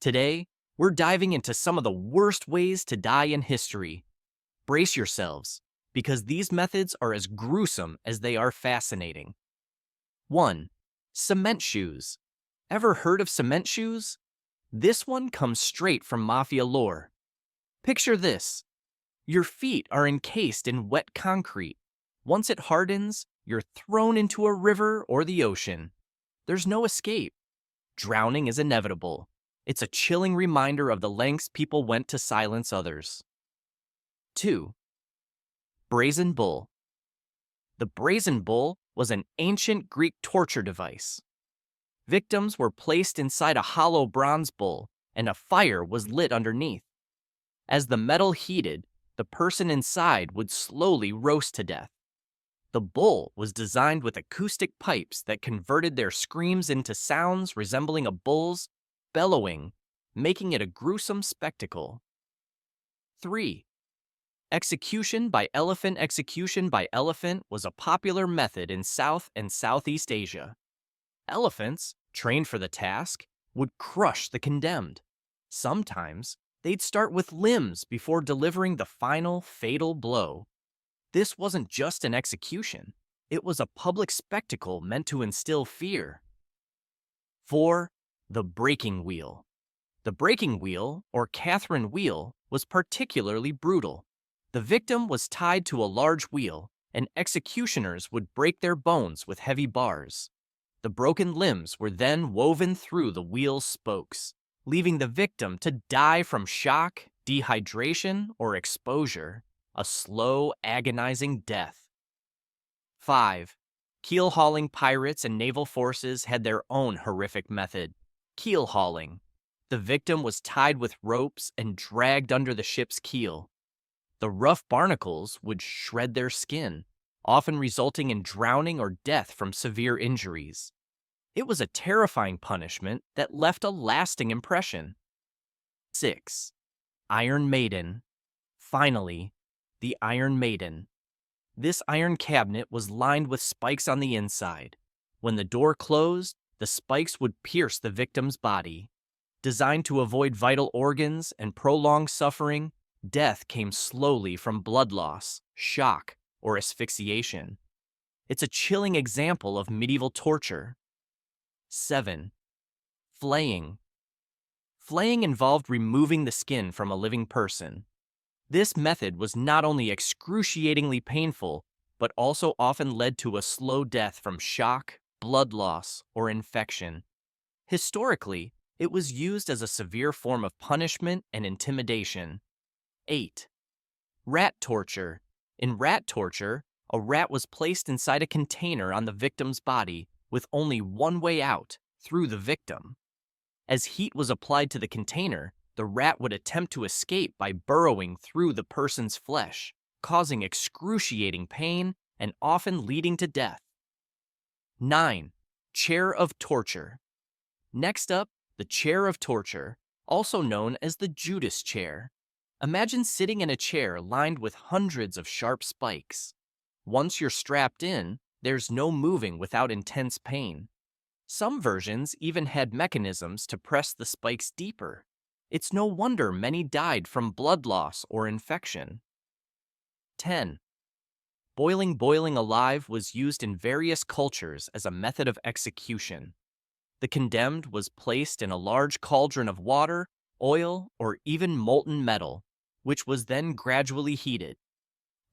Today, we're diving into some of the worst ways to die in history. Brace yourselves, because these methods are as gruesome as they are fascinating. 1. Cement shoes. Ever heard of cement shoes? This one comes straight from Mafia lore. Picture this. Your feet are encased in wet concrete. Once it hardens, you're thrown into a river or the ocean. There's no escape. Drowning is inevitable. It's a chilling reminder of the lengths people went to silence others. 2. Brazen Bull. The Brazen Bull was an ancient Greek torture device. Victims were placed inside a hollow bronze bull, and a fire was lit underneath. As the metal heated, the person inside would slowly roast to death. The bull was designed with acoustic pipes that converted their screams into sounds resembling a bull's bellowing, making it a gruesome spectacle. 3. Execution by elephant. Execution by elephant was a popular method in South and Southeast Asia. Elephants, trained for the task, would crush the condemned. Sometimes, they'd start with limbs before delivering the final fatal blow. This wasn't just an execution. It was a public spectacle meant to instill fear. 4. The breaking wheel. The breaking wheel, or Catherine wheel, was particularly brutal. The victim was tied to a large wheel, and executioners would break their bones with heavy bars. The broken limbs were then woven through the wheel's spokes, leaving the victim to die from shock, dehydration, or exposure, a slow, agonizing death. 5. Keelhauling. Pirates and naval forces had their own horrific method, keelhauling. The victim was tied with ropes and dragged under the ship's keel. The rough barnacles would shred their skin, often resulting in drowning or death from severe injuries. It was a terrifying punishment that left a lasting impression. 6. Iron Maiden. Finally, the Iron Maiden. This iron cabinet was lined with spikes on the inside. When the door closed, the spikes would pierce the victim's body. Designed to avoid vital organs and prolong suffering, death came slowly from blood loss, shock, or asphyxiation. It's a chilling example of medieval torture. 7. Flaying. Flaying involved removing the skin from a living person. This method was not only excruciatingly painful, but also often led to a slow death from shock, blood loss, or infection. Historically, it was used as a severe form of punishment and intimidation. 8. Rat torture. In rat torture, a rat was placed inside a container on the victim's body with only one way out, through the victim. As heat was applied to the container, the rat would attempt to escape by burrowing through the person's flesh, causing excruciating pain and often leading to death. 9. Chair of torture. Next up, the chair of torture, also known as the Judas chair. Imagine sitting in a chair lined with hundreds of sharp spikes. Once you're strapped in, there's no moving without intense pain. Some versions even had mechanisms to press the spikes deeper. It's no wonder many died from blood loss or infection. 10. Boiling. Boiling alive was used in various cultures as a method of execution. The condemned was placed in a large cauldron of water, oil, or even molten metal, which was then gradually heated.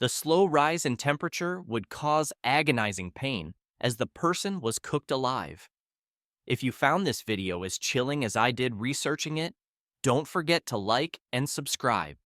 The slow rise in temperature would cause agonizing pain as the person was cooked alive. If you found this video as chilling as I did researching it, don't forget to like and subscribe.